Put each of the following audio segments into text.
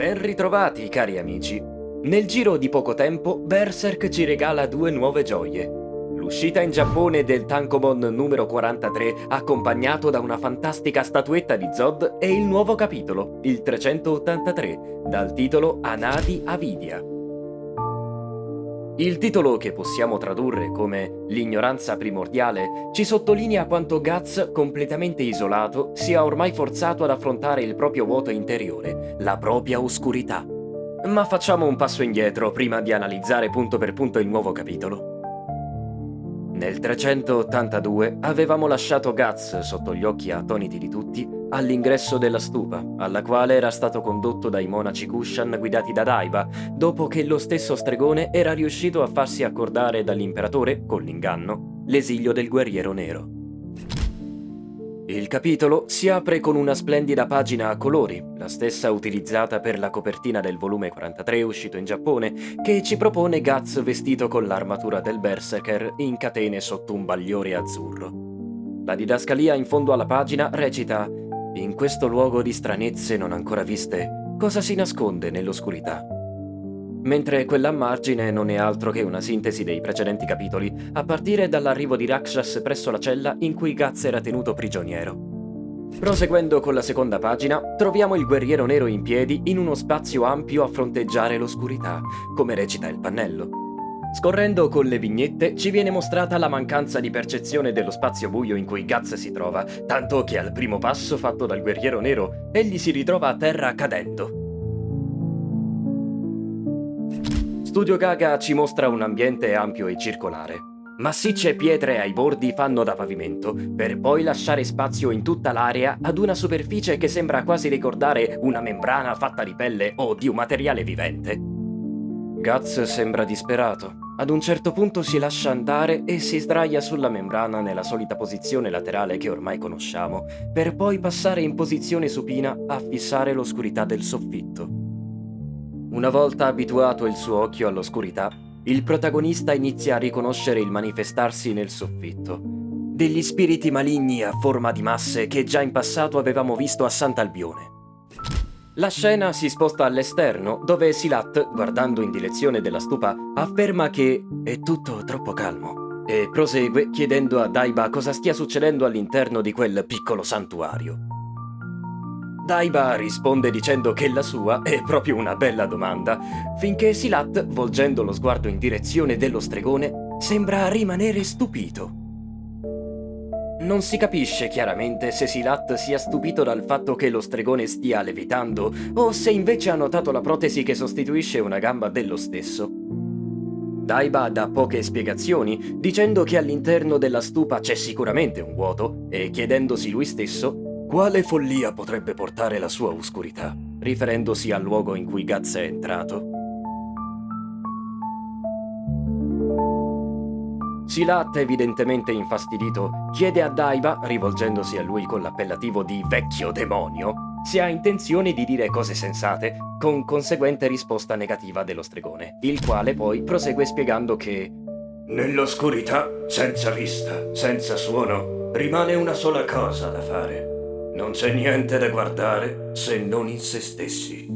Ben ritrovati, cari amici. Nel giro di poco tempo, Berserk ci regala due nuove gioie. L'uscita in Giappone del Tankobon numero 43, accompagnato da una fantastica statuetta di Zod, e il nuovo capitolo, il 383, dal titolo Anadi Avidia. Il titolo, che possiamo tradurre come L'ignoranza primordiale, ci sottolinea quanto Guts, completamente isolato, sia ormai forzato ad affrontare il proprio vuoto interiore, la propria oscurità. Ma facciamo un passo indietro prima di analizzare punto per punto il nuovo capitolo. Nel 382 avevamo lasciato Guts, sotto gli occhi attoniti di tutti, all'ingresso della stupa, alla quale era stato condotto dai monaci Kushan guidati da Daiba, dopo che lo stesso stregone era riuscito a farsi accordare dall'imperatore, con l'inganno, l'esilio del guerriero nero. Il capitolo si apre con una splendida pagina a colori, la stessa utilizzata per la copertina del volume 43 uscito in Giappone, che ci propone Guts vestito con l'armatura del Berserker in catene sotto un bagliore azzurro. La didascalia in fondo alla pagina recita: in questo luogo di stranezze non ancora viste, cosa si nasconde nell'oscurità? Mentre quella a margine non è altro che una sintesi dei precedenti capitoli, a partire dall'arrivo di Rakshas presso la cella in cui Guts era tenuto prigioniero. Proseguendo con la seconda pagina, troviamo il guerriero nero in piedi in uno spazio ampio a fronteggiare l'oscurità, come recita il pannello. Scorrendo con le vignette ci viene mostrata la mancanza di percezione dello spazio buio in cui Guts si trova, tanto che al primo passo fatto dal guerriero nero, egli si ritrova a terra cadendo. Studio Gaga ci mostra un ambiente ampio e circolare. Massicce pietre ai bordi fanno da pavimento, per poi lasciare spazio in tutta l'area ad una superficie che sembra quasi ricordare una membrana fatta di pelle o di un materiale vivente. Guts sembra disperato. Ad un certo punto si lascia andare e si sdraia sulla membrana nella solita posizione laterale che ormai conosciamo, per poi passare in posizione supina a fissare l'oscurità del soffitto. Una volta abituato il suo occhio all'oscurità, il protagonista inizia a riconoscere il manifestarsi nel soffitto degli spiriti maligni a forma di masse che già in passato avevamo visto a Sant'Albione. La scena si sposta all'esterno, dove Silat, guardando in direzione della stupa, afferma che è tutto troppo calmo e prosegue chiedendo a Daiba cosa stia succedendo all'interno di quel piccolo santuario. Daiba risponde dicendo che la sua è proprio una bella domanda, finché Silat, volgendo lo sguardo in direzione dello stregone, sembra rimanere stupito. Non si capisce chiaramente se Silat sia stupito dal fatto che lo stregone stia levitando o se invece ha notato la protesi che sostituisce una gamba dello stesso. Daiba dà poche spiegazioni, dicendo che all'interno della stupa c'è sicuramente un vuoto e chiedendosi lui stesso quale follia potrebbe portare la sua oscurità, riferendosi al luogo in cui Guts è entrato. Silat, evidentemente infastidito, chiede a Daiba, rivolgendosi a lui con l'appellativo di vecchio demonio, se ha intenzione di dire cose sensate, con conseguente risposta negativa dello stregone, il quale poi prosegue spiegando che nell'oscurità, senza vista, senza suono, rimane una sola cosa da fare. Non c'è niente da guardare se non in se stessi.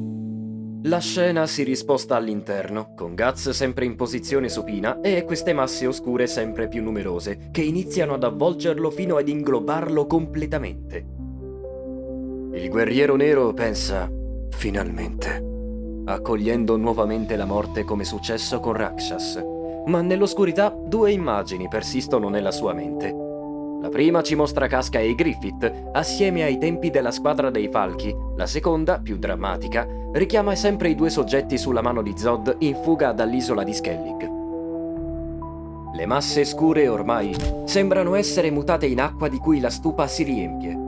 La scena si risposta all'interno, con Guts sempre in posizione supina e queste masse oscure sempre più numerose, che iniziano ad avvolgerlo fino ad inglobarlo completamente. Il guerriero nero pensa, finalmente, accogliendo nuovamente la morte come successo con Rakshas. Ma nell'oscurità due immagini persistono nella sua mente. La prima ci mostra Casca e Griffith assieme ai tempi della squadra dei falchi, la seconda, più drammatica, richiama sempre i due soggetti sulla mano di Zod in fuga dall'isola di Skellig. Le masse scure ormai sembrano essere mutate in acqua di cui la stupa si riempie.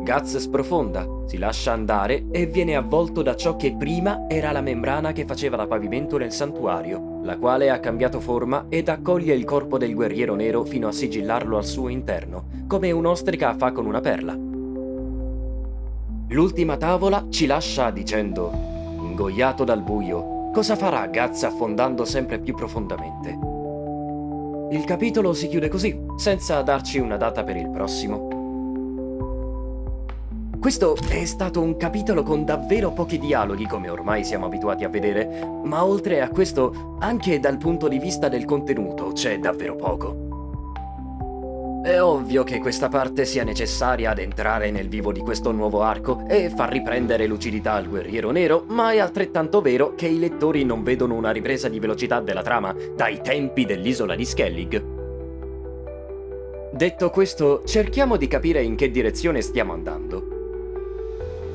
Guts sprofonda, si lascia andare e viene avvolto da ciò che prima era la membrana che faceva da pavimento nel santuario, la quale ha cambiato forma ed accoglie il corpo del guerriero nero fino a sigillarlo al suo interno, come un'ostrica fa con una perla. L'ultima tavola ci lascia dicendo, ingoiato dal buio, cosa farà Guts affondando sempre più profondamente? Il capitolo si chiude così, senza darci una data per il prossimo. Questo è stato un capitolo con davvero pochi dialoghi, come ormai siamo abituati a vedere, ma oltre a questo, anche dal punto di vista del contenuto, c'è davvero poco. È ovvio che questa parte sia necessaria ad entrare nel vivo di questo nuovo arco e far riprendere lucidità al Guerriero Nero, ma è altrettanto vero che i lettori non vedono una ripresa di velocità della trama dai tempi dell'isola di Skellig. Detto questo, cerchiamo di capire in che direzione stiamo andando.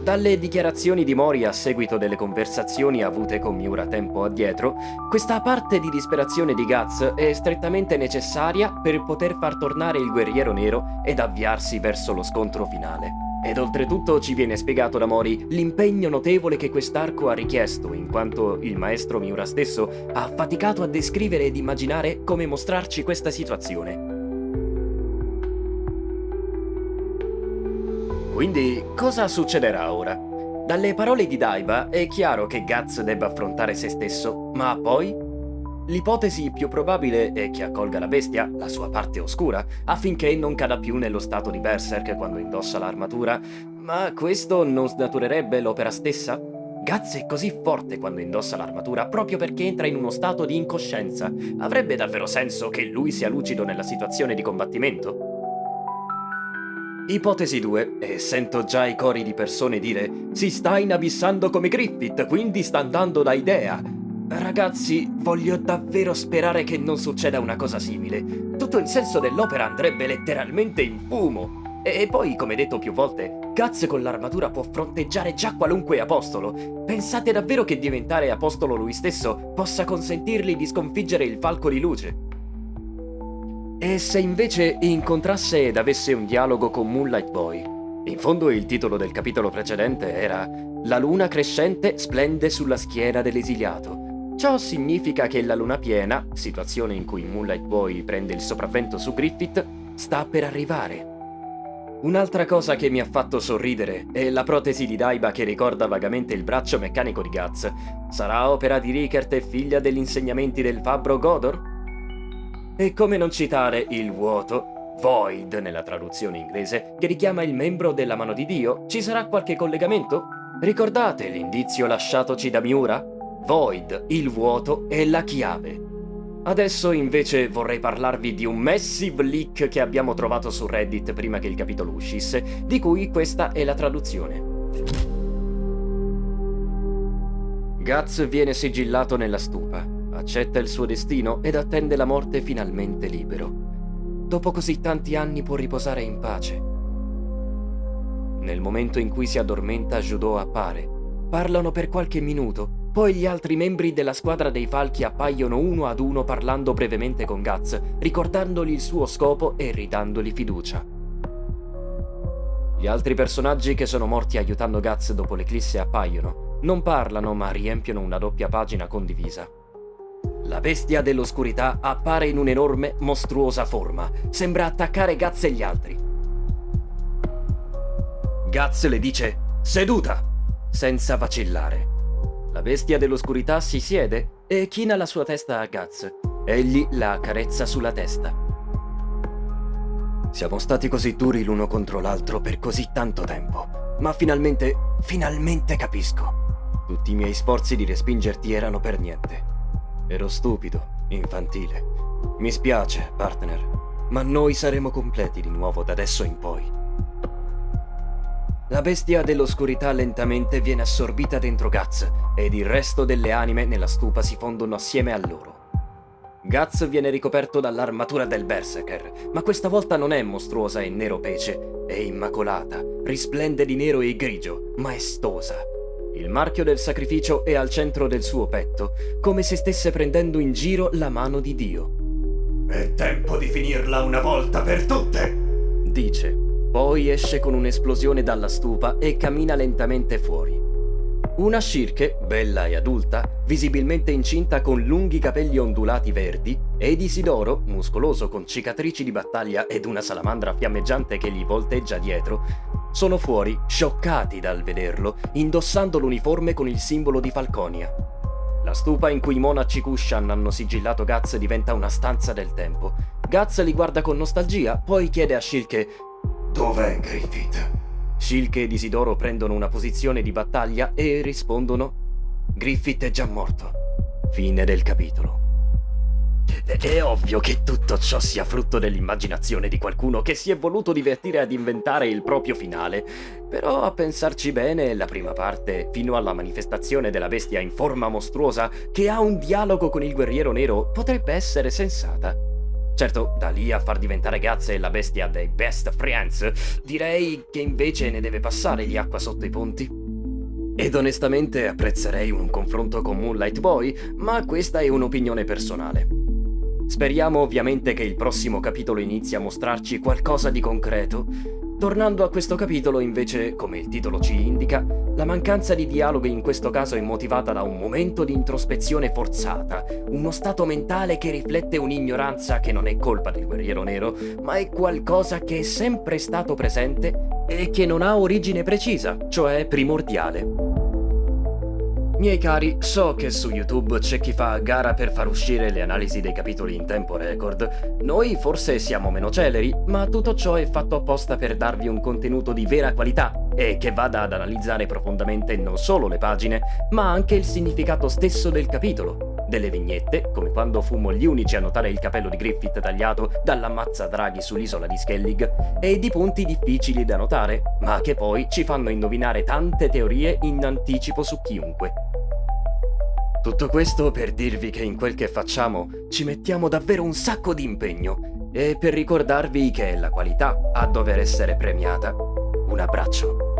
Dalle dichiarazioni di Mori a seguito delle conversazioni avute con Miura tempo addietro, questa parte di disperazione di Guts è strettamente necessaria per poter far tornare il Guerriero Nero ed avviarsi verso lo scontro finale. Ed oltretutto ci viene spiegato da Mori l'impegno notevole che quest'arco ha richiesto, in quanto il maestro Miura stesso ha faticato a descrivere ed immaginare come mostrarci questa situazione. Quindi, cosa succederà ora? Dalle parole di Daiba è chiaro che Guts debba affrontare se stesso, ma poi? L'ipotesi più probabile è che accolga la bestia, la sua parte oscura, affinché non cada più nello stato di Berserk quando indossa l'armatura, ma questo non snaturerebbe l'opera stessa? Guts è così forte quando indossa l'armatura proprio perché entra in uno stato di incoscienza. Avrebbe davvero senso che lui sia lucido nella situazione di combattimento? Ipotesi 2, e sento già i cori di persone dire «Si sta inabissando come Griffith, quindi sta andando da idea». Ragazzi, voglio davvero sperare che non succeda una cosa simile. Tutto il senso dell'opera andrebbe letteralmente in fumo. E poi, come detto più volte, Guts con l'armatura può fronteggiare già qualunque apostolo. Pensate davvero che diventare apostolo lui stesso possa consentirgli di sconfiggere il Falco di Luce? E se invece incontrasse ed avesse un dialogo con Moonlight Boy? In fondo il titolo del capitolo precedente era «La luna crescente splende sulla schiena dell'esiliato». Ciò significa che la luna piena, situazione in cui Moonlight Boy prende il sopravvento su Griffith, sta per arrivare. Un'altra cosa che mi ha fatto sorridere è la protesi di Daiba che ricorda vagamente il braccio meccanico di Guts. Sarà opera di Rickert e figlia degli insegnamenti del fabbro Godor? E come non citare il vuoto, Void nella traduzione inglese, che richiama il membro della mano di Dio? Ci sarà qualche collegamento? Ricordate l'indizio lasciatoci da Miura? Void, il vuoto e la chiave. Adesso invece vorrei parlarvi di un massive leak che abbiamo trovato su Reddit prima che il capitolo uscisse, di cui questa è la traduzione. Guts viene sigillato nella stupa. Accetta il suo destino ed attende la morte finalmente libero. Dopo così tanti anni può riposare in pace. Nel momento in cui si addormenta, Judo appare. Parlano per qualche minuto, poi gli altri membri della squadra dei falchi appaiono uno ad uno parlando brevemente con Guts, ricordandogli il suo scopo e ridandogli fiducia. Gli altri personaggi che sono morti aiutando Guts dopo l'eclisse appaiono. Non parlano, ma riempiono una doppia pagina condivisa. La bestia dell'oscurità appare in un'enorme, mostruosa forma. Sembra attaccare Guts e gli altri. Guts le dice «Seduta!» senza vacillare. La bestia dell'oscurità si siede e china la sua testa a Guts. Egli la accarezza sulla testa. Siamo stati così duri l'uno contro l'altro per così tanto tempo, ma finalmente capisco. Tutti i miei sforzi di respingerti erano per niente. Ero stupido, infantile. Mi spiace, partner, ma noi saremo completi di nuovo da adesso in poi. La bestia dell'oscurità lentamente viene assorbita dentro Guts ed il resto delle anime nella stupa si fondono assieme a loro. Guts viene ricoperto dall'armatura del Berserker, ma questa volta non è mostruosa e nero pece, è immacolata, risplende di nero e grigio, maestosa. Il marchio del sacrificio è al centro del suo petto, come se stesse prendendo in giro la mano di Dio. «È tempo di finirla una volta per tutte!» dice. Poi esce con un'esplosione dalla stupa e cammina lentamente fuori. Una Shirke, bella e adulta, visibilmente incinta con lunghi capelli ondulati verdi, ed Isidoro, muscoloso con cicatrici di battaglia ed una salamandra fiammeggiante che gli volteggia dietro, sono fuori, scioccati dal vederlo, indossando l'uniforme con il simbolo di Falconia. La stupa in cui i monaci Kushan hanno sigillato Guts diventa una stanza del tempo. Guts li guarda con nostalgia, poi chiede a Shirke «Dov'è Griffith?» Shilke ed Isidoro prendono una posizione di battaglia e rispondono: Griffith è già morto. Fine del capitolo. È ovvio che tutto ciò sia frutto dell'immaginazione di qualcuno che si è voluto divertire ad inventare il proprio finale, però a pensarci bene, la prima parte, fino alla manifestazione della bestia in forma mostruosa che ha un dialogo con il guerriero nero, potrebbe essere sensata. Certo, da lì a far diventare Guts e la bestia dei best friends, direi che invece ne deve passare di acqua sotto i ponti. Ed onestamente apprezzerei un confronto con Moonlight Boy, ma questa è un'opinione personale. Speriamo ovviamente che il prossimo capitolo inizi a mostrarci qualcosa di concreto. Tornando a questo capitolo, invece, come il titolo ci indica, la mancanza di dialoghi in questo caso è motivata da un momento di introspezione forzata, uno stato mentale che riflette un'ignoranza che non è colpa del guerriero nero, ma è qualcosa che è sempre stato presente e che non ha origine precisa, cioè primordiale. Miei cari, so che su YouTube c'è chi fa a gara per far uscire le analisi dei capitoli in tempo record. Noi forse siamo meno celeri, ma tutto ciò è fatto apposta per darvi un contenuto di vera qualità e che vada ad analizzare profondamente non solo le pagine, ma anche il significato stesso del capitolo. Delle vignette, come quando fummo gli unici a notare il capello di Griffith tagliato dall'ammazzadraghi sull'isola di Skellig, e di punti difficili da notare, ma che poi ci fanno indovinare tante teorie in anticipo su chiunque. Tutto questo per dirvi che in quel che facciamo ci mettiamo davvero un sacco di impegno e per ricordarvi che è la qualità a dover essere premiata. Un abbraccio.